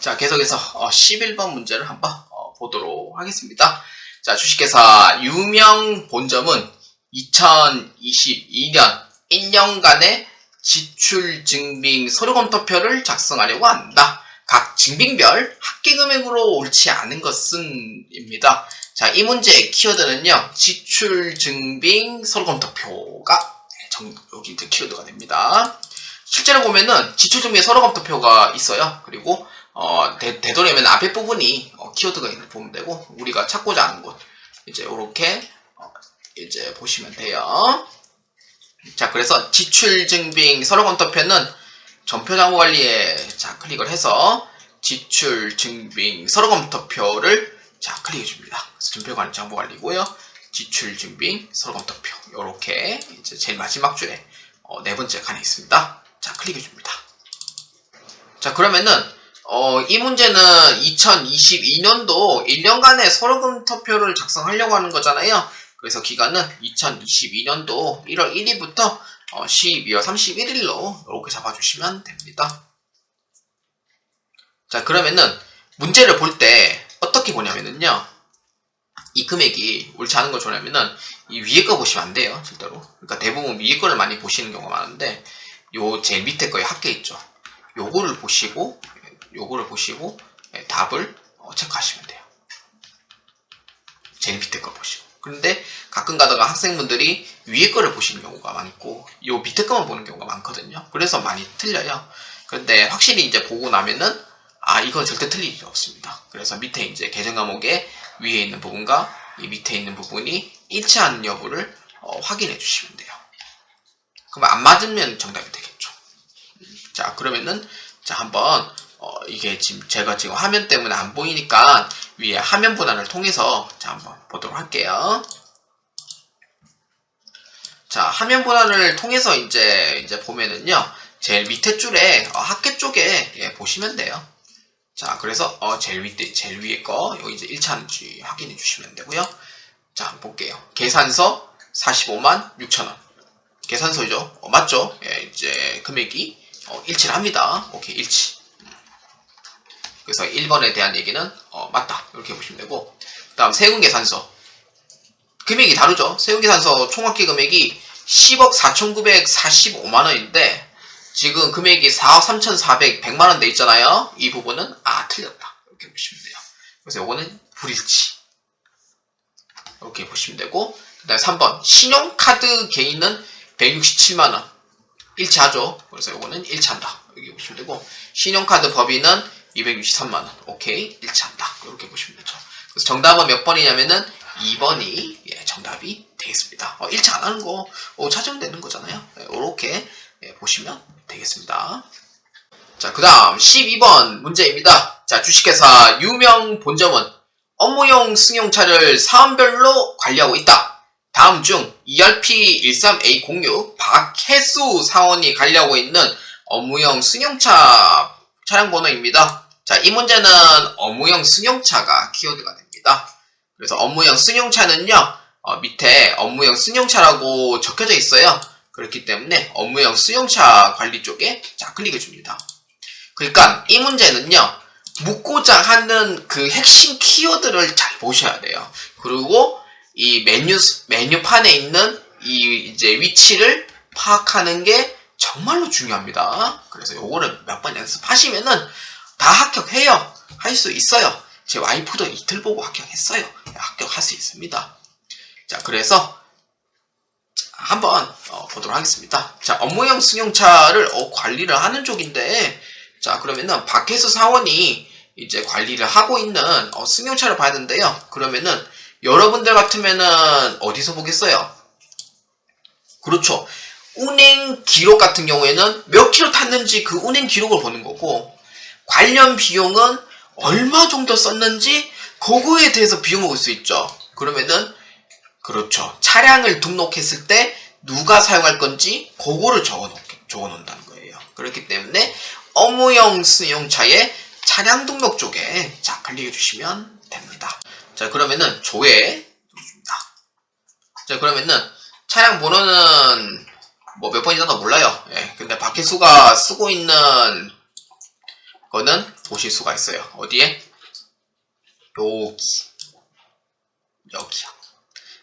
자, 계속해서 11번 문제를 한번 보도록 하겠습니다. 자, 주식회사 유명 본점은 2022년 1년간의 지출 증빙 서류검토표를 작성하려고 한다. 각 증빙별 합계금액으로 옳지 않은 것은 입니다. 자, 이 문제의 키워드는요, 지출 증빙 서류검토표가 여기 이제 키워드가 됩니다. 실제로 보면은 지출 증빙 서류검토표가 있어요. 그리고 되도록이면 앞에 부분이 키워드가 있는 보면 되고, 우리가 찾고자 하는 곳 이제 이렇게 이제 보시면 돼요. 자, 그래서 지출 증빙 서류검토표는 전표장부관리에 자 클릭을 해서 지출 증빙 서류검토표를 자 클릭해 줍니다. 그래서 전표장부관리고요. 지출 증빙 서류검토표 이렇게 이제 제일 마지막 줄에 네 번째 칸에 있습니다. 자, 클릭해 줍니다. 자, 그러면은 이 문제는 2022년도 1년간의 서류검토표를 작성하려고 하는 거잖아요. 그래서 기간은 2022년도 1월 1일부터 12월 31일로 이렇게 잡아주시면 됩니다. 자, 그러면은 문제를 볼 때 어떻게 보냐면은요, 이 금액이 옳지 않은 걸 좋아하면은 이 위에 거 보시면 안 돼요, 절대로. 그러니까 대부분 위에 거를 많이 보시는 경우가 많은데, 요 제일 밑에 거에 합계 있죠. 요거를 보시고 답을 체크하시면 돼요. 제일 밑에 거 보시고. 그런데 가끔 가다가 학생분들이 위에 거를 보시는 경우가 많고, 요 밑에 거만 보는 경우가 많거든요. 그래서 많이 틀려요. 그런데 확실히 이제 보고 나면은 이건 절대 틀릴 일 없습니다. 그래서 밑에 이제 계정 과목에 위에 있는 부분과 이 밑에 있는 부분이 일치하는 여부를 확인해 주시면 돼요. 그럼 안 맞으면 정답이 되겠죠. 자, 그러면은 자, 한번 이게 제가 지금 화면 때문에 안 보이니까 위에 화면 분할을 통해서 자, 한번 보도록 할게요. 자, 화면 분할을 통해서 이제 보면은요, 제일 밑에 줄에 합계 쪽에 보시면 돼요. 자, 그래서 제일 위에 거 여기 이제 일치하는지 확인해 주시면 되고요. 자, 한번 볼게요. 계산서 45만 6천원. 계산서죠. 맞죠? 예, 이제 금액이 일치를 합니다. 오케이, 일치. 그래서 1번에 대한 얘기는 맞다. 이렇게 보시면 되고, 그 다음 세금계산서. 금액이 다르죠. 세금계산서 총합계 금액이 10억 4,945만원인데 지금 금액이 4억 3,400, 100만원 돼 있잖아요. 이 부분은 틀렸다. 이렇게 보시면 돼요. 그래서 요거는 불일치. 이렇게 보시면 되고, 그 다음에 3번 신용카드 개인은 167만원. 일치하죠. 그래서 요거는 일치한다. 여기 보시면 되고, 신용카드 법인은 263만원. 오케이, 일치한다. 이렇게 보시면 되죠. 그래서 정답은 몇 번이냐면은 2번이 정답이 되겠습니다. 일치 안 하는 거 찾으면 되는 거잖아요. 이렇게 보시면 되겠습니다. 자, 그 다음 12번 문제입니다. 자, 주식회사 유명 본점은 업무용 승용차를 사원별로 관리하고 있다. 다음 중 ERP13A06 박혜수 사원이 관리하고 있는 업무용 승용차 차량 번호입니다. 자, 이 문제는 업무용 승용차가 키워드가 됩니다. 그래서 업무용 승용차는요, 밑에 업무용 승용차라고 적혀져 있어요. 그렇기 때문에 업무용 승용차 관리 쪽에 자 클릭해 줍니다. 그러니까 이 문제는요, 묻고자 하는 그 핵심 키워드를 잘 보셔야 돼요. 그리고 이 메뉴판에 있는 이 이제 위치를 파악하는 게 정말로 중요합니다. 그래서 요거를 몇 번 연습하시면은 다 합격해요. 할 수 있어요. 제 와이프도 이틀 보고 합격했어요. 합격할 수 있습니다. 자, 그래서 한번 보도록 하겠습니다. 자, 업무용 승용차를 관리를 하는 쪽인데, 자, 그러면은 박혜수 사원이 이제 관리를 하고 있는 승용차를 봐야 되는데요. 그러면은 여러분들 같으면은 어디서 보겠어요? 그렇죠. 운행 기록 같은 경우에는 몇 킬로 탔는지 그 운행 기록을 보는 거고, 관련 비용은 얼마 정도 썼는지 그거에 대해서 비용을 볼 수 있죠. 그러면은 그렇죠. 차량을 등록했을 때 누가 사용할 건지 그거를 적어 놓는다는 거예요. 그렇기 때문에 업무용 승용차의 차량 등록 쪽에 자 클릭해 주시면 됩니다. 자, 그러면은 조회 누릅니다. 자, 그러면은 차량 번호는 몇 번이나 몰라요. 예, 근데 박혜수가 쓰고 있는 거는 보실 수가 있어요. 어디에? 여기요.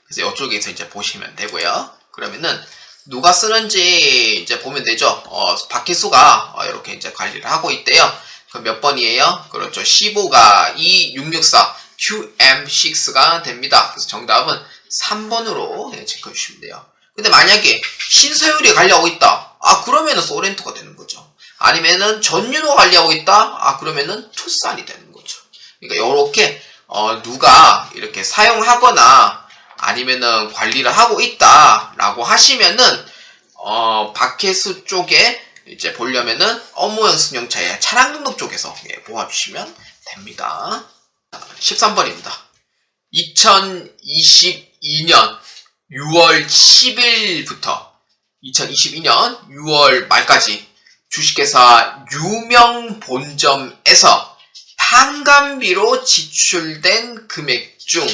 그래서 이쪽에서 이제 보시면 되고요. 그러면은 누가 쓰는지 이제 보면 되죠. 박희수가 이렇게 이제 관리를 하고 있대요. 그럼 몇 번이에요? 그렇죠. 15가 2664 QM6가 됩니다. 그래서 정답은 3번으로 체크해 주시면 돼요. 근데 만약에 신서율이 관리하고 있다. 그러면은 소렌토가 되는 거죠. 아니면은 전윤호가 관리하고 있다. 그러면은 투싼이 되는 거죠. 그러니까 이렇게 누가 이렇게 사용하거나 아니면은 관리를 하고 있다라고 하시면은 박혜수 쪽에 이제 보려면은 업무용 승용차의 차량 등록 쪽에서 보아주시면 됩니다. 13번입니다. 2022년 6월 10일부터 2022년 6월 말까지 주식회사 유명 본점에서 판관비로 지출된 금액 중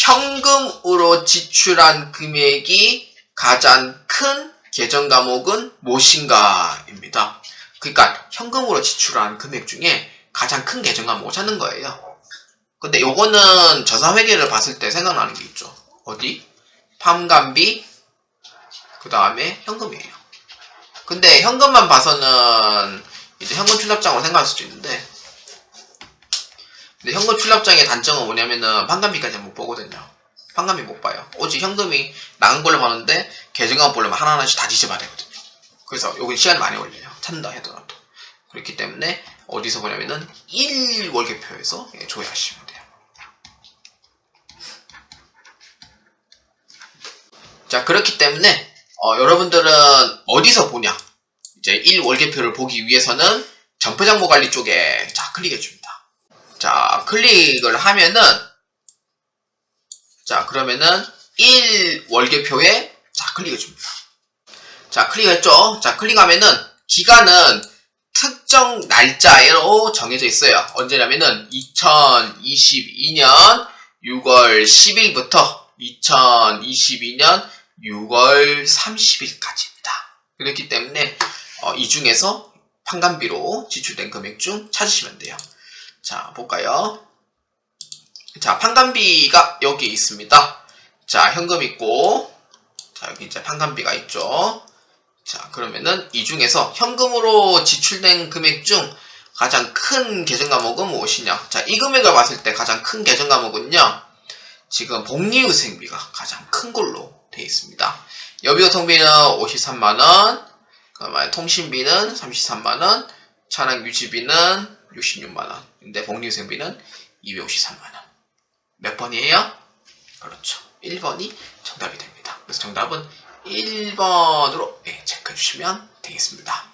현금으로 지출한 금액이 가장 큰 계정 과목은 무엇인가? 입니다. 그러니까 현금으로 지출한 금액 중에 가장 큰 계정 과목을 찾는 거예요. 근데 요거는 자사회계를 봤을 때 생각나는 게 있죠. 어디? 판관비, 그 다음에 현금이에요. 근데 현금만 봐서는 이제 현금 출납장으로 생각할 수도 있는데, 근데 현금 출납장의 단점은 뭐냐면은 판관비까지 못 보거든요. 판관비 못 봐요. 오직 현금이 나간 걸로 봤는데 계정만 보려면 하나하나씩 다 뒤져봐야 되거든요. 그래서 여기 시간이 많이 걸려요. 찾는다 해더라도. 그렇기 때문에 어디서 보냐면은 1월계표에서 조회하시면 돼요. 자, 그렇기 때문에 여러분들은 어디서 보냐? 이제 1월계표를 보기 위해서는 전표장부관리 쪽에 자 클릭해 줍니다. 자, 클릭을 하면은 자, 그러면은 1월계표에 자 클릭해 줍니다. 자, 클릭했죠? 자, 클릭하면은 기간은 특정 날짜로 정해져 있어요. 언제냐면은 2022년 6월 10일부터 2022년 6월 30일까지입니다. 그렇기 때문에 이 중에서 판관비로 지출된 금액 중 찾으시면 돼요. 자, 볼까요? 자, 판관비가 여기 있습니다. 자, 현금 있고, 자, 여기 이제 판관비가 있죠. 자, 그러면은 이 중에서 현금으로 지출된 금액 중 가장 큰 계정 과목은 무엇이냐? 자, 이 금액을 봤을 때 가장 큰 계정 과목은요, 지금 복리후생비가 가장 큰 걸로 되어 있습니다. 여비교통비는 53만원, 그다음에 통신비는 33만원, 차량 유지비는 66만원, 근데 복리후생비는 253만원. 몇 번이에요? 그렇죠. 1번이 정답이 됩니다. 그래서 정답은 1번으로 체크해 주시면 되겠습니다.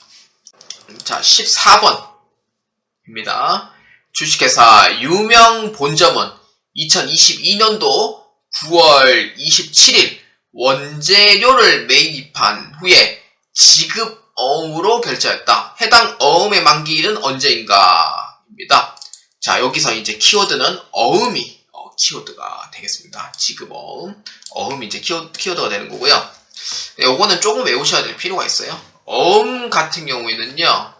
자, 14번입니다. 주식회사 유명 본점은 2022년도 9월 27일 원재료를 매입한 후에 지급 어음으로 결제했다. 해당 어음의 만기일은 언제인가? 입니다. 자, 여기서 이제 키워드는 어음이 키워드가 되겠습니다. 지급 어음. 어음이 이제 키워드가 되는 거고요. 요거는 조금 외우셔야 될 필요가 있어요. 어음 같은 경우에는요,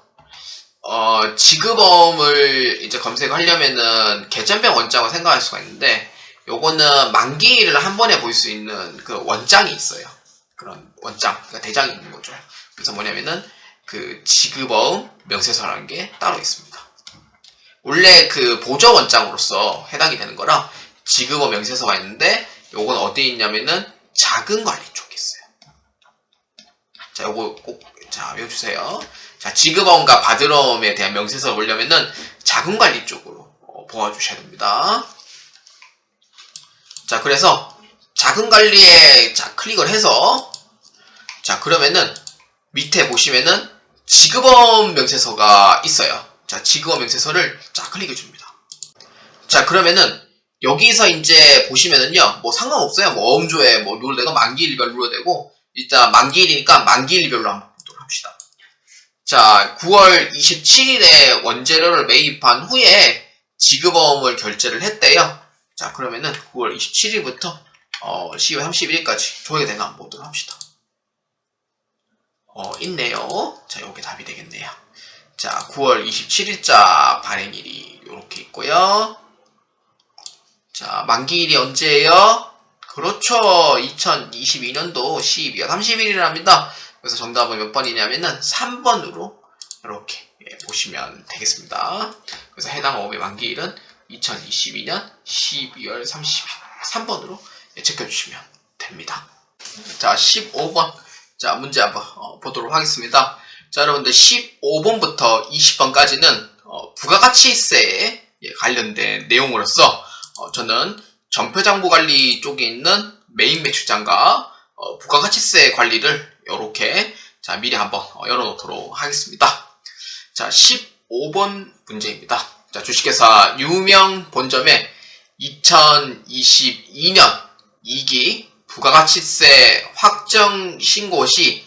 지급어음을 이제 검색하려면은 개점병 원장을 생각할 수가 있는데, 요거는 만기일을 한 번에 볼 수 있는 그 원장이 있어요. 그런 원장, 그러니까 대장이 있는 거죠. 그래서 뭐냐면은 그 지급어음 명세서라는 게 따로 있습니다. 원래 그 보조 원장으로서 해당이 되는 거라 지급어 명세서가 있는데, 요건 어디에 있냐면은 자금관리 쪽에 있어요. 자, 요거 꼭 자 외워주세요. 자, 지급어음과 받을어음에 대한 명세서를 보려면은 자금관리 쪽으로 보아주셔야 됩니다. 자, 그래서 자금관리에 자 클릭을 해서 자, 그러면은 밑에 보시면은 지급어음 명세서가 있어요. 자, 지급어음 명세서를 자 클릭해 줍니다. 자, 그러면은 여기서 이제 보시면은요, 뭐 상관없어요. 뭐 어음조에 뭐 룰 되고 만기일별 룰도 되고, 일단 만기일이니까 만기일별로 한번 보도록 합시다. 자, 9월 27일에 원재료를 매입한 후에 지급어음을 결제를 했대요. 자, 그러면은 9월 27일부터 10월 31일까지 조회가 되나 한번 보도록 합시다. 있네요. 자, 요게 답이 되겠네요. 자, 9월 27일자 발행일이 이렇게 있고요. 자, 만기일이 언제예요? 그렇죠. 2022년도 12월 30일이랍니다. 그래서 정답은 몇 번이냐면은 3번으로 이렇게 보시면 되겠습니다. 그래서 해당 어업의 만기일은 2022년 12월 30일 3번으로 체크해주시면 됩니다. 자, 15번. 자, 문제 한번 보도록 하겠습니다. 자, 여러분들 15번부터 20번까지는 부가가치세에 관련된 내용으로서 저는 전표장부관리 쪽에 있는 메인 매출장과 부가가치세 관리를 이렇게 자 미리 한번 열어놓도록 하겠습니다. 자, 15번 문제입니다. 자, 주식회사 유명 본점의 2022년 2기 부가가치세 확정 신고 시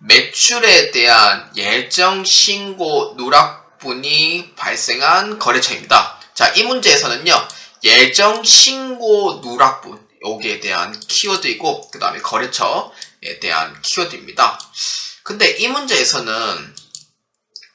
매출에 대한 예정 신고 누락분이 발생한 거래처입니다. 자, 이 문제에서는요, 예정 신고 누락분, 여기에 대한 키워드이고, 그 다음에 거래처에 대한 키워드입니다. 근데 이 문제에서는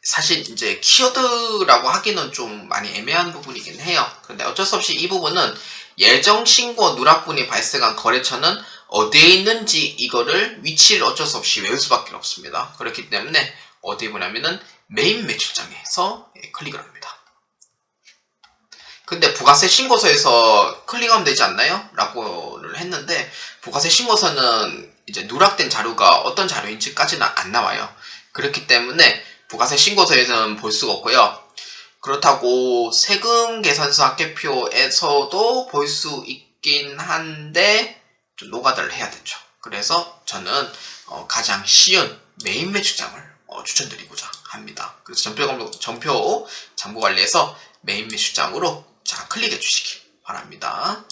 사실 이제 키워드라고 하기는 좀 많이 애매한 부분이긴 해요. 그런데 어쩔 수 없이 이 부분은 예정 신고 누락분이 발생한 거래처는 어디에 있는지 이거를 위치를 어쩔 수 없이 외울 수밖에 없습니다. 그렇기 때문에 어디에 보냐면은 메인 매출장에서 클릭을 합니다. 근데 부가세 신고서에서 클릭하면 되지 않나요? 라고를 했는데 부가세 신고서는 이제 누락된 자료가 어떤 자료인지까지는 안 나와요. 그렇기 때문에 부가세 신고서에서는 볼 수가 없고요. 그렇다고 세금 계산서 합계표에서도 볼 수 있긴 한데 좀 노가다를 해야 되죠. 그래서 저는 가장 쉬운 메인 매출장을 추천드리고자 합니다. 그래서 전표 장부관리에서 메인 매출장으로 자 클릭해 주시기 바랍니다.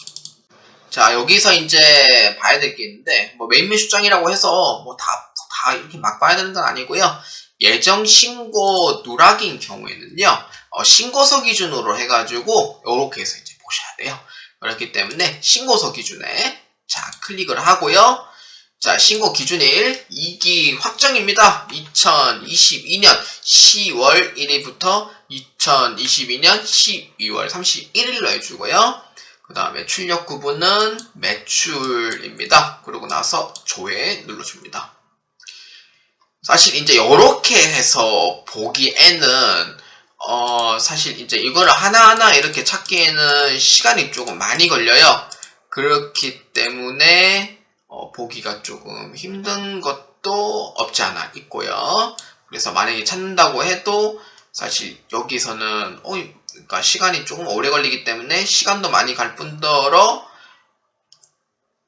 자, 여기서 이제 봐야 될 게 있는데 뭐 메인 매출장이라고 해서 뭐 다 이렇게 막 봐야 되는 건 아니고요. 예정 신고 누락인 경우에는요, 신고서 기준으로 해가지고 이렇게 해서 이제 보셔야 돼요. 그렇기 때문에 신고서 기준에 자 클릭을 하고요. 자, 신고 기준일 2기 확정입니다. 2022년 10월 1일부터 2022년 12월 31일로 해주고요. 그 다음에 출력 구분은 매출입니다. 그러고 나서 조회 눌러줍니다. 사실 이제 이렇게 해서 보기에는 사실 이제 이거를 하나하나 이렇게 찾기에는 시간이 조금 많이 걸려요. 그렇기 때문에 보기가 조금 힘든 것도 없지 않아 있고요. 그래서 만약에 찾는다고 해도 사실 여기서는 그러니까 시간이 조금 오래 걸리기 때문에 시간도 많이 갈 뿐더러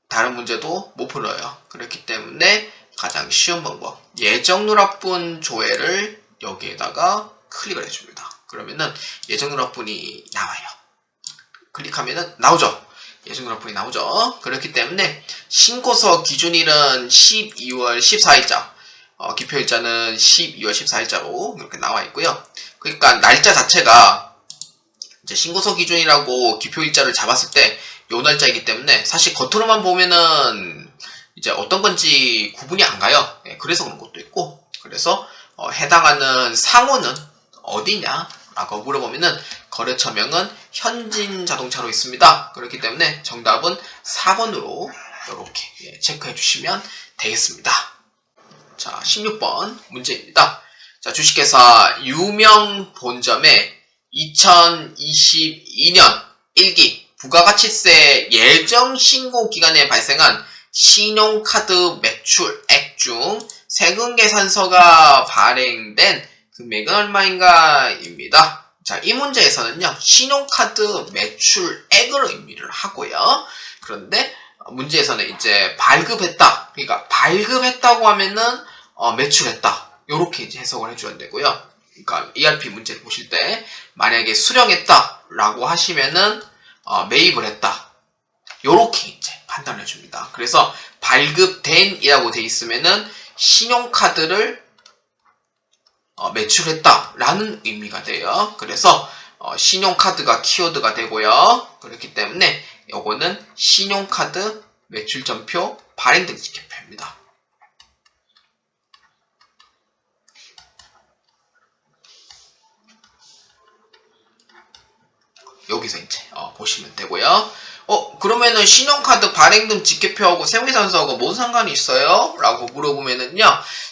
다른 문제도 못 풀어요. 그렇기 때문에 가장 쉬운 방법, 예정 누락분 조회를 여기에다가 클릭을 해줍니다. 그러면은 예정 누락분이 나와요. 클릭하면은 나오죠. 예정 누락분이 나오죠. 그렇기 때문에 신고서 기준일은 12월 14일자, 기표일자는 12월 14일자로 이렇게 나와 있고요. 그러니까 날짜 자체가 이제 신고서 기준이라고 기표일자를 잡았을 때 요 날짜이기 때문에 사실 겉으로만 보면은 이제 어떤 건지 구분이 안 가요. 그래서 그런 것도 있고, 그래서 해당하는 상호는 어디냐? 라고 물어보면은 거래처명은 현진자동차로 있습니다. 그렇기 때문에 정답은 4번으로 이렇게 체크해 주시면 되겠습니다. 자, 16번 문제입니다. 자, 주식회사 유명 본점의 2022년 1기 부가가치세 예정 신고 기간에 발생한 신용카드 매출액 중 세금계산서가 발행된 금액은 얼마인가? 입니다. 자, 이 문제에서는요, 신용카드 매출액으로 의미를 하고요. 그런데 문제에서는 이제 발급했다. 그러니까 발급했다고 하면은 매출했다. 요렇게 이제 해석을 해줘야 되고요. 그러니까 ERP 문제를 보실 때 만약에 수령했다라고 하시면은 매입을 했다. 요렇게 이제 판단을 해줍니다. 그래서 발급된이라고 돼 있으면은 신용카드를 매출했다라는 의미가 돼요. 그래서 신용카드가 키워드가 되고요. 그렇기 때문에 요거는 신용카드 매출전표 발행 등지 개표입니다. 여기서 이제 보시면 되고요. 그러면은 신용카드 발행 등 직계표하고 세무계산서하고 뭔 상관이 있어요? 라고 물어보면은요,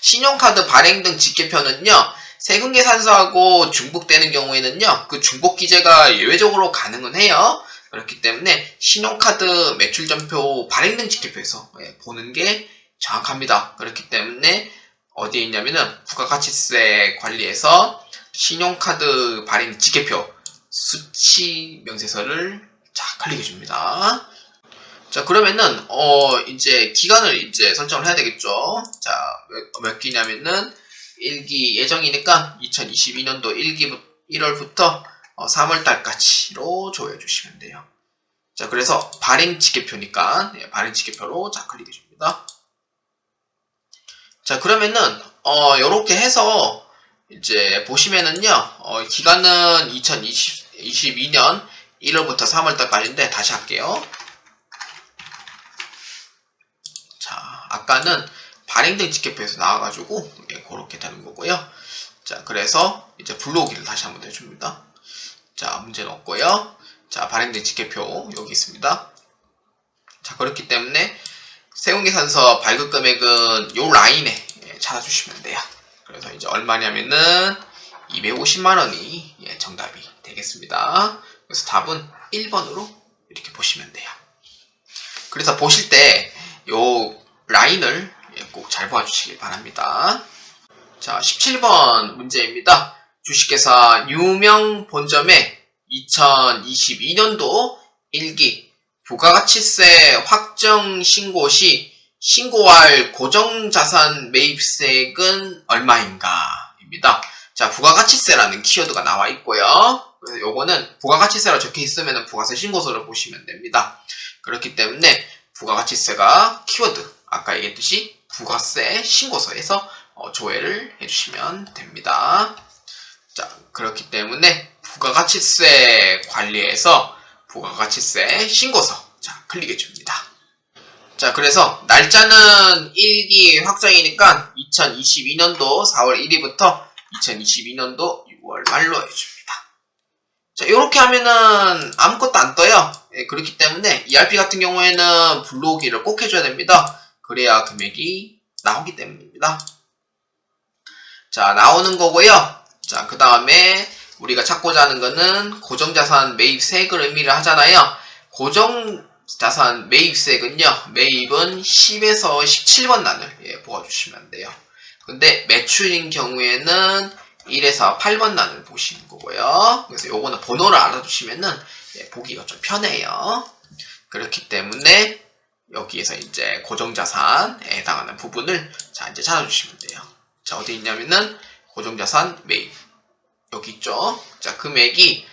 신용카드 발행 등 직계표는요, 세금계산서하고 중복되는 경우에는요, 그 중복기재가 예외적으로 가능은 해요. 그렇기 때문에 신용카드 매출전표 발행 등 직계표에서 보는 게 정확합니다. 그렇기 때문에 어디에 있냐면은 부가가치세 관리에서 신용카드 발행 직계표 수치 명세서를 자 클릭해 줍니다. 자 그러면은 이제 기간을 이제 설정을 해야 되겠죠. 자 몇 기냐면은 1기 예정이니까 2022년도 1월부터 3월달까지로 조회해 주시면 돼요. 자 그래서 발행 직계표니까 발행 직계표로 자 클릭해 줍니다. 자 그러면은 요렇게 해서 이제 보시면은요 기간은 2022년 1월부터 3월달까지인데 다시 할게요. 자 아까는 발행 등 직계표에서 나와가지고 그렇게 되는 거고요. 자 그래서 이제 불러오기를 다시 한번 해줍니다. 자 문제는 없고요. 자 발행 등 직계표 여기 있습니다. 자 그렇기 때문에 세금계산서 발급 금액은 요 라인에 찾아주시면 돼요. 그래서 이제 얼마냐면은 250만원이 정답이 되겠습니다. 그래서 답은 1번으로 이렇게 보시면 돼요. 그래서 보실 때 요 라인을 꼭 잘 봐주시길 바랍니다. 자 17번 문제입니다. 주식회사 유명 본점의 2022년도 1기 부가가치세 확정 신고 시 신고할 고정자산 매입세액은 얼마인가? 입니다. 자, 부가가치세라는 키워드가 나와 있고요. 그래서 요거는 부가가치세라고 적혀 있으면 부가세 신고서를 보시면 됩니다. 그렇기 때문에 부가가치세가 키워드, 아까 얘기했듯이 부가세 신고서에서 조회를 해주시면 됩니다. 자, 그렇기 때문에 부가가치세 관리에서 부가가치세 신고서 자 클릭해 줍니다. 자 그래서 날짜는 1기 확정이니까 2022년도 4월 1일부터 2022년도 6월 말로 해줍니다. 자 이렇게 하면은 아무것도 안 떠요. 그렇기 때문에 ERP 같은 경우에는 불러오기를 꼭 해줘야 됩니다. 그래야 금액이 나오기 때문입니다. 자 나오는 거고요. 자 그 다음에 우리가 찾고자 하는 거는 고정자산 매입세액을 의미를 하잖아요. 고정자산 매입세액은요. 매입은 10에서 17번 난을 보아주시면 돼요. 근데 매출인 경우에는 1에서 8번 난을 보시는 거고요. 그래서 요거는 번호를 알아두시면은 보기가 좀 편해요. 그렇기 때문에 여기에서 이제 고정자산에 해당하는 부분을 자 이제 찾아주시면 돼요. 자 어디 있냐면은 고정자산 매입 여기 있죠. 자 금액이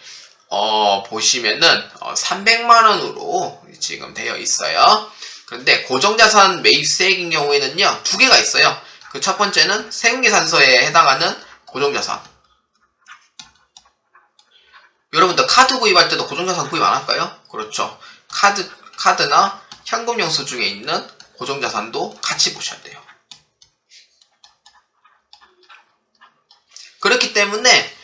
보시면은 300만원으로 지금 되어 있어요. 그런데 고정자산 매입세액인 경우에는요 두 개가 있어요. 그 첫 번째는 세금계산서에 해당하는 고정자산. 여러분들 카드 구입할 때도 고정자산 구입 안 할까요? 그렇죠. 카드나 현금영수 중에 있는 고정자산도 같이 보셔야 돼요. 그렇기 때문에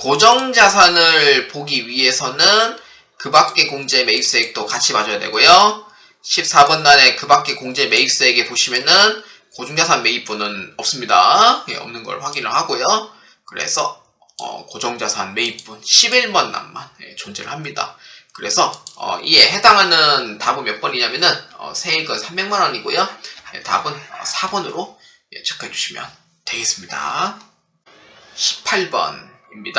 고정자산을 보기 위해서는 그 밖의 공제 매입세액도 같이 봐줘야 되고요. 14번 단에 그 밖의 공제 매입세액에 보시면은 고정자산 매입분은 없습니다. 없는 걸 확인을 하고요. 그래서 고정자산 매입분 11번 난만 존재를 합니다. 그래서 이에 해당하는 답은 몇 번이냐면은 세액은 300만원이고요. 답은 4번으로 체크해 주시면 되겠습니다. 18번입니다.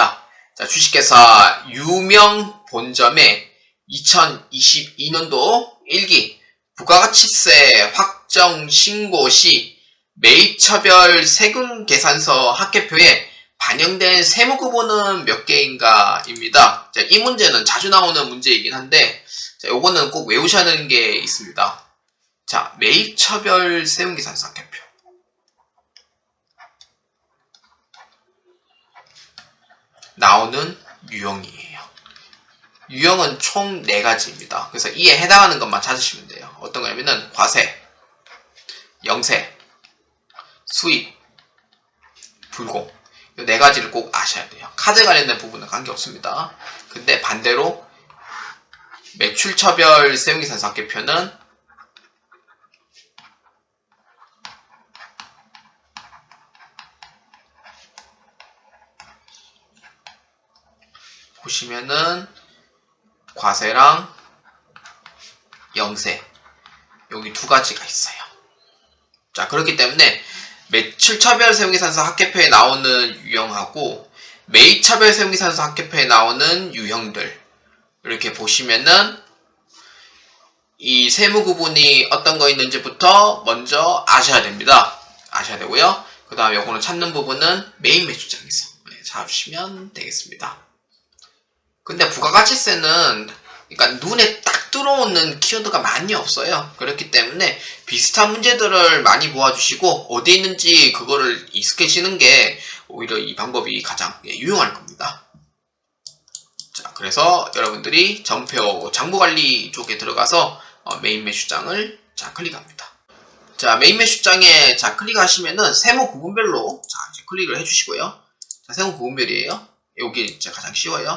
자, 주식회사 유명 본점의 2022년도 1기 부가가치세 확정 신고 시 매입처별 세금계산서 합계표에 반영된 세무구분은 몇 개인가? 입니다. 자, 이 문제는 자주 나오는 문제이긴 한데, 자, 요거는 꼭 외우셔야 하는 게 있습니다. 자, 매입처별 세금계산서 합계표. 나오는 유형이에요. 유형은 총 4가지입니다. 그래서 이에 해당하는 것만 찾으시면 돼요. 어떤 거냐면은 과세, 영세, 수입, 불공. 이 네 가지를 꼭 아셔야 돼요. 카드 관련된 부분은 관계없습니다. 근데 반대로 매출처별 세무계산서학계표는 보시면은 과세랑 영세 여기 두 가지가 있어요. 자, 그렇기 때문에 매출처별 세무계산서 학계표에 나오는 유형하고 매입처별 세무계산서 학계표에 나오는 유형들 이렇게 보시면은 이 세무 구분이 어떤 거 있는지부터 먼저 아셔야 됩니다. 아셔야 되고요. 그 다음에 요거는 찾는 부분은 메인 매출장에서 찾으시면 되겠습니다. 근데 부가가치세는 그러니까 눈에 딱 들어오는 키워드가 많이 없어요. 그렇기 때문에 비슷한 문제들을 많이 모아주시고 어디에 있는지 그거를 익숙해지는 게 오히려 이 방법이 가장 유용할 겁니다. 자, 그래서 여러분들이 전표 장부관리 쪽에 들어가서 메인 매출장을 클릭합니다. 자, 메인 매출장에 클릭하시면은 세무 구분별로 이제 클릭을 해주시고요. 자, 세무 구분별이에요. 여기 이제 가장 쉬워요.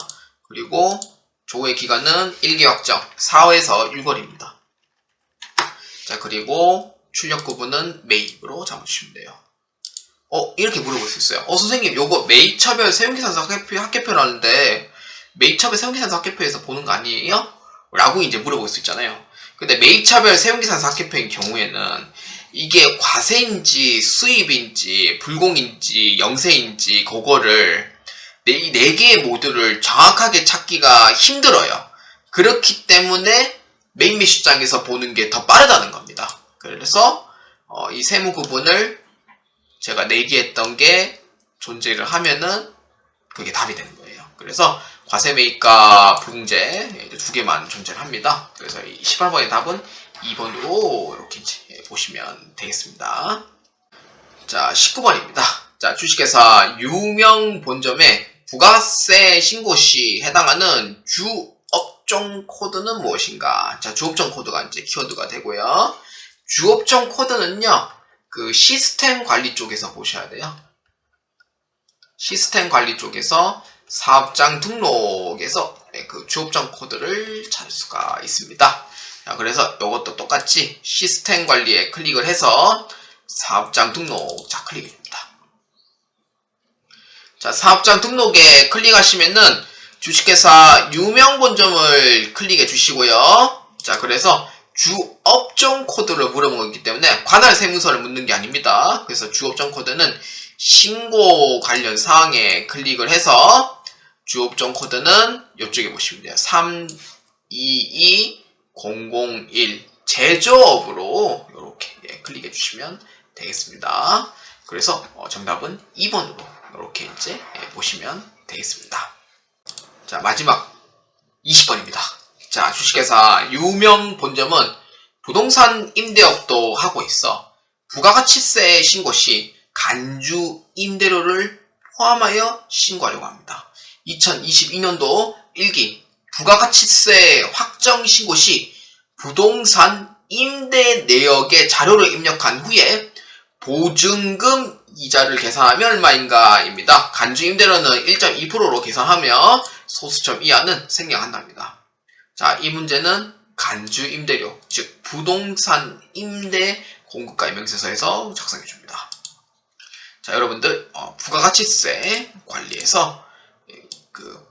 그리고 조회 기간은 1기 확정 4월에서 6월입니다. 자, 그리고 출력 구분은 매입으로 잡아주시면 돼요. 이렇게 물어볼 수 있어요. 선생님, 요거 매입처별 세무계산서 학계표라는데 매입처별 세무계산서 학계표에서 보는 거 아니에요? 라고 이제 물어볼 수 있잖아요. 근데 매입처별 세무계산서 학계표인 경우에는 이게 과세인지 수입인지 불공인지 영세인지 그거를 이 네 개의 모드를 정확하게 찾기가 힘들어요. 그렇기 때문에 메인 매출장에서 보는 게 더 빠르다는 겁니다. 그래서 이 세무 구분을 제가 내기했던 게 존재를 하면은 그게 답이 되는 거예요. 그래서 과세매입과 불공제 두 개만 존재를 합니다. 그래서 이 18번의 답은 2번으로 이렇게 이제 보시면 되겠습니다. 자, 19번입니다. 자, 주식회사 유명 본점의 부가세 신고 시 해당하는 주업종 코드는 무엇인가? 자, 주업종 코드가 이제 키워드가 되고요. 주업종 코드는요, 그 시스템 관리 쪽에서 보셔야 돼요. 시스템 관리 쪽에서 사업장 등록에서 그 주업종 코드를 찾을 수가 있습니다. 자, 그래서 이것도 똑같이 시스템 관리에 클릭을 해서 사업장 등록 클릭해줍니다. 자, 사업장 등록에 클릭하시면은 주식회사 유명 본점을 클릭해 주시고요. 자, 그래서 주업종 코드를 물어보기 때문에 관할 세무서를 묻는 게 아닙니다. 그래서 주업종 코드는 신고 관련 사항에 클릭을 해서 주업종 코드는 이쪽에 보시면 돼요. 322001 제조업으로 이렇게 클릭해 주시면 되겠습니다. 그래서 정답은 2번으로 이렇게 이제 보시면 되겠습니다. 자, 마지막 20번입니다. 자, 주식회사 유명 본점은 부동산 임대업도 하고 있어 부가가치세 신고 시 간주 임대료를 포함하여 신고하려고 합니다. 2022년도 1기 부가가치세 확정 신고 시 부동산 임대 내역의 자료를 입력한 후에 보증금 이자를 계산하면 얼마인가입니다. 간주 임대료는 1.2%로 계산하며 소수점 이하는 생략한답니다. 자, 이 문제는 간주 임대료, 즉 부동산 임대 공급가 명세서에서 작성해 줍니다. 자, 여러분들 부가가치세 관리에서 그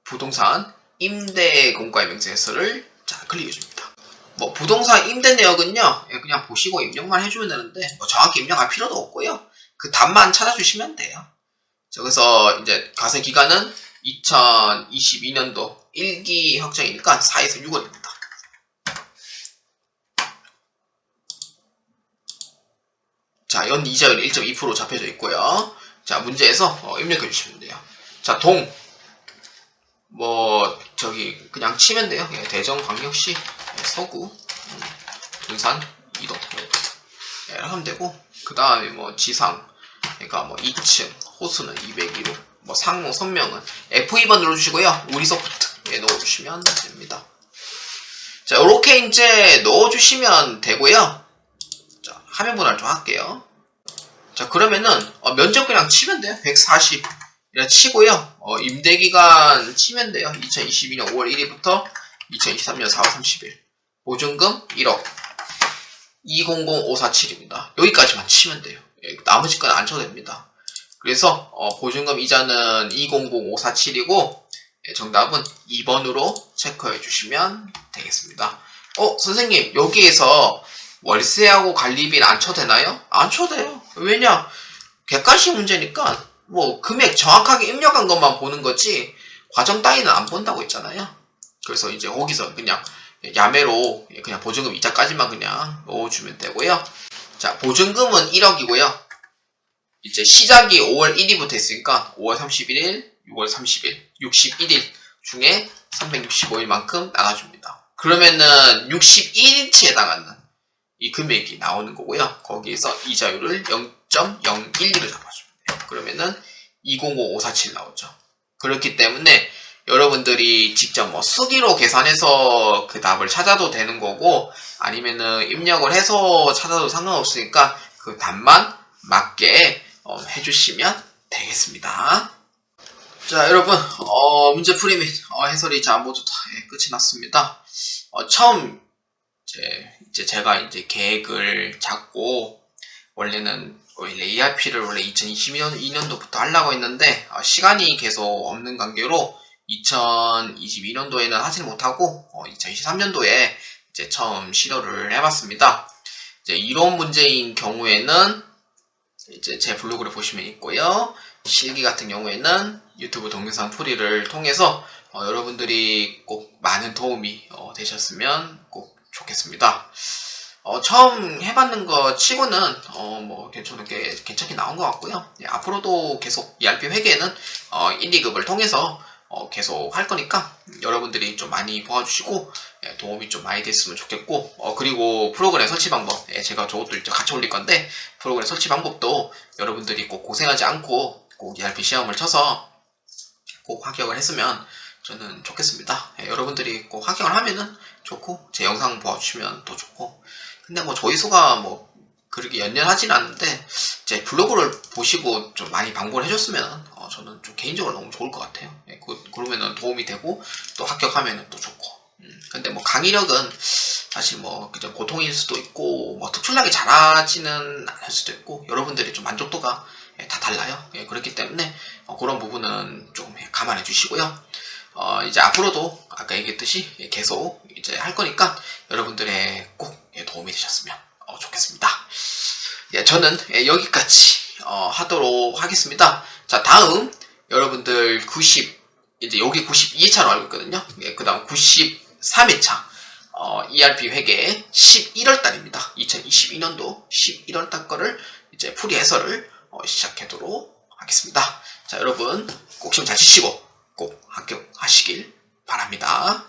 부동산 임대 공급가 명세서를 클릭해 줍니다. 부동산 임대 내역은요, 그냥 보시고 입력만 해주면 되는데, 정확히 입력할 필요도 없고요. 그 답만 찾아주시면 돼요. 자, 그래서 이제 과세 기간은 2022년도 1기 확정이니까 4에서 6월입니다. 자, 연 이자율 1.2% 잡혀져 있고요. 자, 문제에서 입력해 주시면 돼요. 자, 그냥 치면 돼요. 대전광역시 서구 군산 이동 이렇게 하면 되고, 그 다음에 지상 그러니까 2층 호수는 202로 상호 선명은 F2번 눌러주시고요. 우리 소프트에 넣어주시면 됩니다. 자, 이렇게 이제 넣어주시면 되고요. 자, 화면 분할 좀 할게요. 자, 그러면은 면적 그냥 치면 돼요. 140 이라 치고요. 임대기간 치면 돼요. 2022년 5월 1일부터 2023년 4월 30일. 보증금 1억 200547입니다. 여기까지만 치면 돼요. 나머지 건 안 쳐도 됩니다. 그래서 보증금 이자는 200547이고 정답은 2번으로 체크해 주시면 되겠습니다. 선생님 여기에서 월세하고 관리비는 안 쳐도 되나요? 안 쳐도 돼요. 왜냐? 객관식 문제니까 뭐 금액 정확하게 입력한 것만 보는 거지 과정 따위는 안 본다고 했잖아요. 그래서 이제 거기서 그냥 야매로 그냥 보증금 이자까지만 그냥 넣어주면 되고요. 자, 보증금은 1억이고요. 이제 시작이 5월 1일부터 했으니까 5월 31일, 6월 30일, 61일 중에 365일만큼 나눠줍니다. 그러면은 61일치에 해당하는 이 금액이 나오는 거고요. 거기에서 이자율을 0.012로 잡아주면 돼요. 그러면은 200547 나오죠. 그렇기 때문에 여러분들이 직접 뭐 수기로 계산해서 그 답을 찾아도 되는 거고 아니면은 입력을 해서 찾아도 상관없으니까 그 답만 맞게 해주시면 되겠습니다. 자, 여러분 문제 풀이 및 해설이 자 모두 다 끝이 났습니다. 처음 이제 제가 이제 계획을 잡고 원래는 ERP를 원래 2022년도부터 하려고 했는데 시간이 계속 없는 관계로 2022년도에는 하질 못하고 2023년도에 이제 처음 시도를 해봤습니다. 이제 이론 문제인 경우에는 이제 제 블로그를 보시면 있고요. 실기 같은 경우에는 유튜브 동영상 풀이를 통해서 여러분들이 꼭 많은 도움이 되셨으면 꼭 좋겠습니다. 처음 해봤는 거 치고는 뭐 괜찮게 나온 것 같고요. 앞으로도 계속 ERP 회계는 1, 2급을 통해서 계속 할 거니까 여러분들이 좀 많이 도와주시고 도움이 좀 많이 됐으면 좋겠고 그리고 프로그램 설치 방법 제가 저것도 이제 같이 올릴 건데 프로그램 설치 방법도 여러분들이 꼭 고생하지 않고 꼭 ERP 시험을 쳐서 꼭 합격을 했으면 저는 좋겠습니다. 여러분들이 꼭 합격을 하면은 좋고 제 영상 봐주시면 더 좋고 근데 뭐 조회수가 뭐 그렇게 연연하지는 않는데 제 블로그를 보시고 좀 많이 방문을 해줬으면 저는 좀 개인적으로 너무 좋을 것 같아요. 그러면은 도움이 되고 또 합격하면은 또 좋고 근데 뭐 강의력은 사실 뭐 그저 보통일 수도 있고 뭐 특출나게 잘하지는 않을 수도 있고 여러분들이 좀 만족도가 다 달라요. 그렇기 때문에 그런 부분은 좀 감안해 주시고요. 이제 앞으로도 아까 얘기했듯이 계속 이제 할 거니까 여러분들의 꼭 도움이 되셨으면 좋겠습니다. 저는 여기까지 하도록 하겠습니다. 자, 다음 여러분들 이제 여기 92회차로 알고 있거든요. 그 다음 93회차 ERP 회계 11월달입니다. 2022년도 11월달 거를 이제 풀이 해설을 시작하도록 하겠습니다. 자, 여러분 꼭 시험 잘 치시고 꼭 합격하시길 바랍니다.